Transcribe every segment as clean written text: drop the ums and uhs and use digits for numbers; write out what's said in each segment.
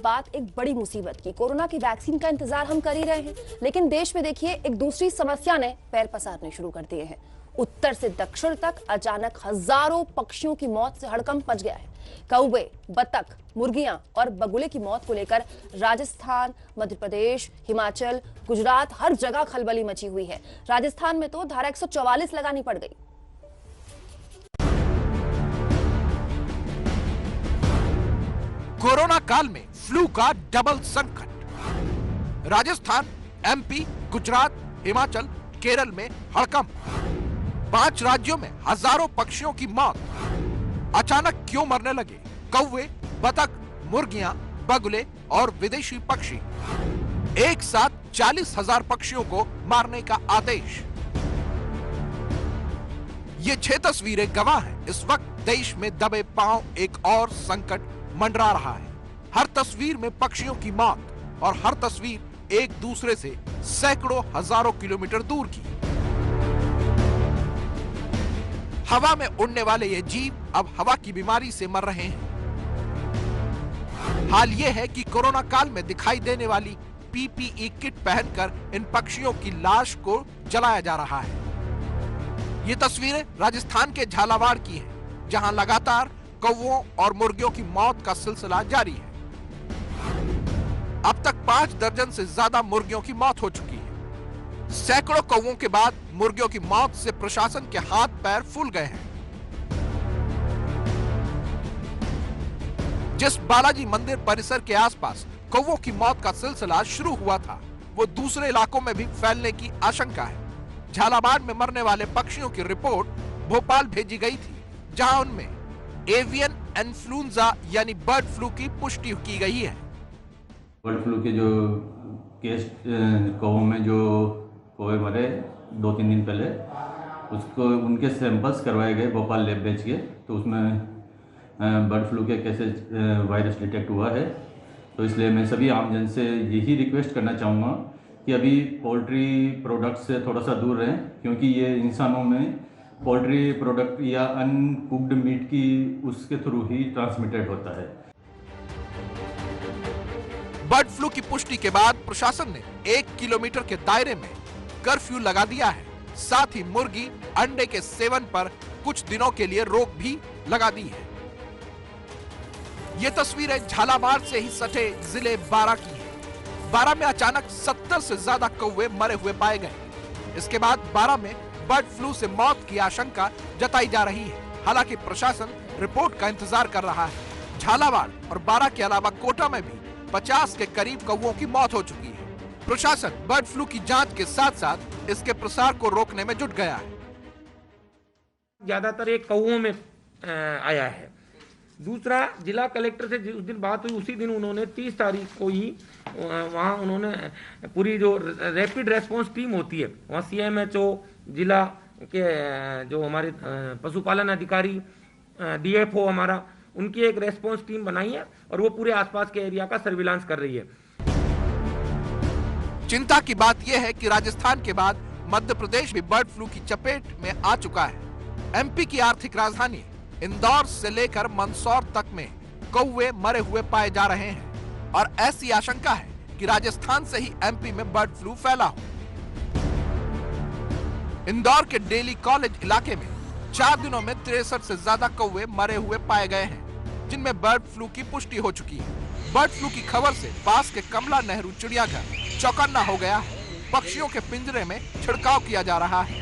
बात एक बड़ी मुसीबत की। कोरोना की वैक्सीन का इंतजार हम कर ही रहे हैं, लेकिन देश में देखिए एक दूसरी समस्या ने पैर पसारने शुरू कर दिए हैं। उत्तर से दक्षिण तक अचानक हजारों पक्षियों की मौत से हड़कंप मच गया है। कौवे, बतख, मुर्गियां और बगुले की मौत को लेकर राजस्थान, मध्य प्रदेश, हिमाचल, गुजरात हर जगह खलबली मची हुई है। राजस्थान में तो धारा 144 लगानी पड़ गई। कोरोना काल में फ्लू का डबल संकट। राजस्थान, एमपी, गुजरात, हिमाचल, केरल में हड़कंप। 5 राज्यों में हजारों पक्षियों की मौत। अचानक क्यों मरने लगे कौवे, बतख, मुर्गियां, बगुले और विदेशी पक्षी? एक साथ 40,000 पक्षियों को मारने का आदेश। ये 6 तस्वीरें गवाह हैं। इस वक्त देश में दबे पांव एक और संकट मंडरा रहा है। हर तस्वीर में पक्षियों की मौत और हर तस्वीर एक दूसरे से सैकड़ों हजारों किलोमीटर दूर की। हवा में उड़ने वाले ये जीव अब हवा की बीमारी से मर रहे हैं। हाल यह है कि कोरोना काल में दिखाई देने वाली पीपीई किट पहनकर इन पक्षियों की लाश को जलाया जा रहा है। ये तस्वीरें राजस्थान के झालावाड़ की हैं, जहां लगातार कौवों और मुर्गियों की मौत का सिलसिला जारी है। अब तक 5 दर्जन से ज्यादा मुर्गियों की मौत हो चुकी है। सैकड़ों कौवों के बाद मुर्गियों की मौत से प्रशासन के हाथ पैर फूल गए हैं। जिस बालाजी मंदिर परिसर के आसपास कौवों की मौत का सिलसिला शुरू हुआ था, वो दूसरे इलाकों में भी फैलने की आशंका है। झालावाड़ में मरने वाले पक्षियों की रिपोर्ट भोपाल भेजी गई थी, जहां उनमें एवियन इन्फ्लुएंजा यानी बर्ड फ्लू की पुष्टि की गई है। बर्ड फ्लू के जो केस कौवों में जो कौवे मरे 2-3 दिन पहले, उसको उनके सैंपल्स करवाए गए भोपाल लैब भेज के, तो उसमें बर्ड फ्लू के केसेस वायरस डिटेक्ट हुआ है। तो इसलिए मैं सभी आमजन से यही रिक्वेस्ट करना चाहूँगा कि अभी पोल्ट्री प्रोडक्ट से थोड़ा सा दूर रहें, क्योंकि ये इंसानों में पोल्ट्री प्रोडक्ट या अनकुक्ड मीट की उसके थ्रू ही ट्रांसमिटेड होता है। बर्ड फ्लू की पुष्टि के बाद प्रशासन ने 1 किलोमीटर के दायरे में कर्फ्यू लगा दिया है। साथ ही मुर्गी अंडे के सेवन पर कुछ दिनों के लिए रोक भी लगा दी है। ये तस्वीरें झालावाड़ से ही सटे जिले बारां की है। बारां में अचानक 70 से ज्यादा कौवे मरे हुए पाए गए। इसके बाद बारां में बर्ड फ्लू से मौत की आशंका जताई जा रही है। हालांकि प्रशासन रिपोर्ट का इंतजार कर रहा है। झालावाड़ और बारां के अलावा कोटा में भी 50 के करीब कौवों की मौत हो चुकी है। प्रशासन बर्ड फ्लू की जांच के साथ साथ इसके प्रसार को रोकने में जुट गया है। ज्यादातर एक कौवों में आया है। दूसरा, जिला कलेक्टर से उस दिन बात हुई, उसी दिन उन्होंने 30 तारीख को ही वहाँ उन्होंने पूरी जो रैपिड रेस्पॉन्स टीम होती है, वहाँ CMHO, जिला के जो हमारे पशुपालन अधिकारी, DFO हमारा, उनकी एक रेस्पॉन्स टीम बनाई है और वो पूरे आसपास के एरिया का सर्विलांस कर रही है। चिंता की बात यह है कि राजस्थान के बाद मध्य प्रदेश भी बर्ड फ्लू की चपेट में आ चुका है। MP की आर्थिक राजधानी इंदौर से लेकर मंदसौर तक में कौवे मरे हुए पाए जा रहे हैं और ऐसी आशंका है कि राजस्थान से ही MP में बर्ड फ्लू फैला हो। इंदौर के डेली कॉलेज इलाके में 4 दिनों में 63 से ज्यादा कौवे मरे हुए पाए गए हैं, जिनमें बर्ड फ्लू की पुष्टि हो चुकी है। बर्ड फ्लू की खबर से पास के कमला नेहरू चिड़ियाघर चौकन्ना हो गया है। पक्षियों के पिंजरे में छिड़काव किया जा रहा है।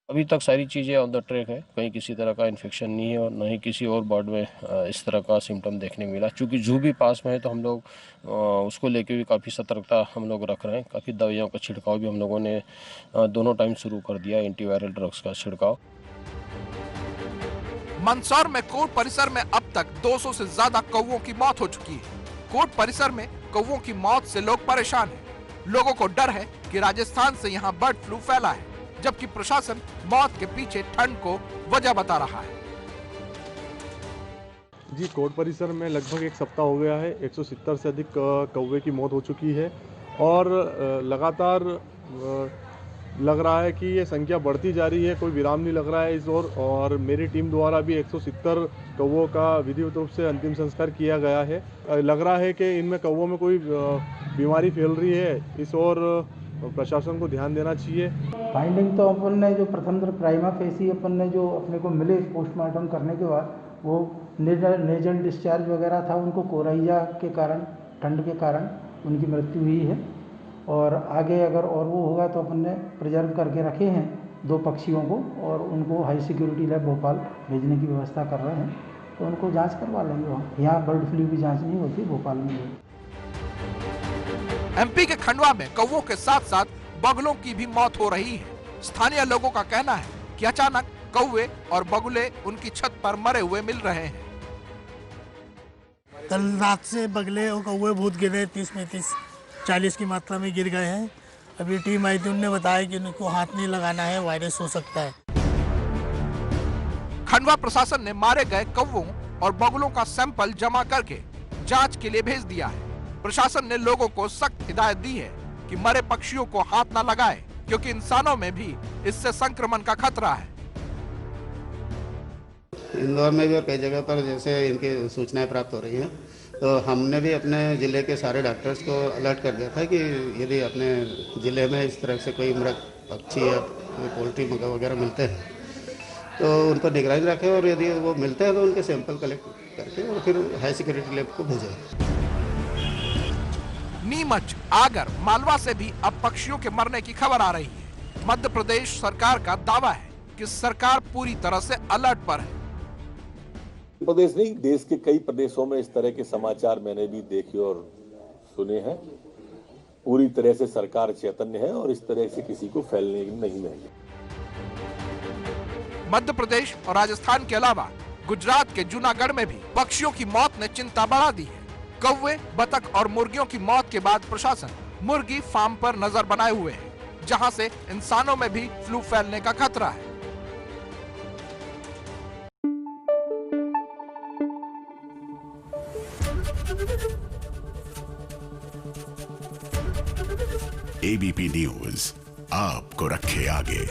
अभी तक सारी चीज़ें ऑन द ट्रैक है, कहीं किसी तरह का इन्फेक्शन नहीं है और न ही किसी और बर्ड में इस तरह का सिम्टम देखने मिला। चूँकि जू भी पास में है तो हम लोग उसको लेके भी काफ़ी सतर्कता हम लोग रख रहे हैं। काफ़ी दवाइयों का छिड़काव भी हम लोगों ने दोनों टाइम शुरू कर दिया, एंटीवायरल ड्रग्स का छिड़काव। मंदसौर में कोर्ट परिसर में अब तक 200 से ज्यादा कौवों की मौत हो चुकी है। कोर्ट परिसर में कौवों की मौत से लोग परेशान हैं। लोगों को डर है कि राजस्थान से यहाँ बर्ड फ्लू फैला है, जबकि प्रशासन मौत के पीछे ठंड को वजह बता रहा है। जी, कोर्ट परिसर में लगभग 1 सप्ताह हो गया है। 170 से अधिक कौवे की मौत हो चुकी है और लगातार लग रहा है कि ये संख्या बढ़ती जा रही है, कोई विराम नहीं लग रहा है इस ओर। और मेरी टीम द्वारा भी 170 कौवों का विधिवत रूप से अंतिम संस्कार किया गया है। लग रहा है कि इनमें कौवों में कोई बीमारी फैल रही है, इस ओर प्रशासन को ध्यान देना चाहिए। फाइंडिंग तो अपन ने जो प्रथम प्राइमा फेसी अपन ने जो अपने को मिले पोस्टमार्टम करने के बाद, वो नेजल डिस्चार्ज वगैरह था, उनको कोराइजा के कारण, ठंड के कारण उनकी मृत्यु हुई है। और आगे अगर और वो होगा तो अपन ने प्रिजर्व करके रखे हैं 2 पक्षियों को, और उनको हाई सिक्योरिटी लैब भोपाल भेजने की व्यवस्था कर रहे हैं। तो उनको जांच करवा लेंगे वहाँ। यहाँ बर्ड फ्लू की जांच नहीं होती, भोपाल में होती। एमपी के खंडवा में कौवों के साथ साथ बगुलों की भी मौत हो रही है। स्थानीय लोगों का कहना है कि अचानक कौवे और बगुले उनकी छत पर मरे हुए मिल रहे हैं। कल रात से बगले और कौवे बहुत गिरे, 30-35-40 की मात्रा में गिर गए हैं। अभी टीम आई थी, उन्होंने बताया कि उनको हाथ नहीं लगाना है, वायरस हो सकता है। खंडवा प्रशासन ने मारे गए कौवों और बगुलों का सैंपल जमा करके जांच के लिए भेज दिया है। प्रशासन ने लोगों को सख्त हिदायत दी है कि मरे पक्षियों को हाथ न लगाएं, क्योंकि इंसानों में भी इससे संक्रमण का खतरा है। इंदौर में भी और कई जगह पर जैसे इनकी सूचनाएं प्राप्त हो रही हैं, तो हमने भी अपने ज़िले के सारे डॉक्टर्स को अलर्ट कर दिया था कि यदि अपने ज़िले में इस तरह से कोई मृत पक्षी या पोल्ट्री वगैरह मिलते हैं तो उन पर निगरानी रखें, और यदि वो मिलते हैं तो उनके सैंपल कलेक्ट करके और फिर हाई सिक्योरिटी लैब को भेजें। नीमच, आगर, मालवा से भी अब पक्षियों के मरने की खबर आ रही है। मध्य प्रदेश सरकार का दावा है कि सरकार पूरी तरह से अलर्ट पर है। प्रदेश नहीं, देश के कई प्रदेशों में इस तरह के समाचार मैंने भी देखे और सुने हैं। पूरी तरह से सरकार चैतन्य है और इस तरह से किसी को फैलने नहीं देंगे। मध्य प्रदेश और राजस्थान के अलावा गुजरात के जूनागढ़ में भी पक्षियों की मौत ने चिंता बढ़ा दी है। कौवे, बतख और मुर्गियों की मौत के बाद प्रशासन मुर्गी फार्म पर नजर बनाए हुए है, जहां से इंसानों में भी फ्लू फैलने का खतरा है। एबीपी न्यूज आपको रखे आगे।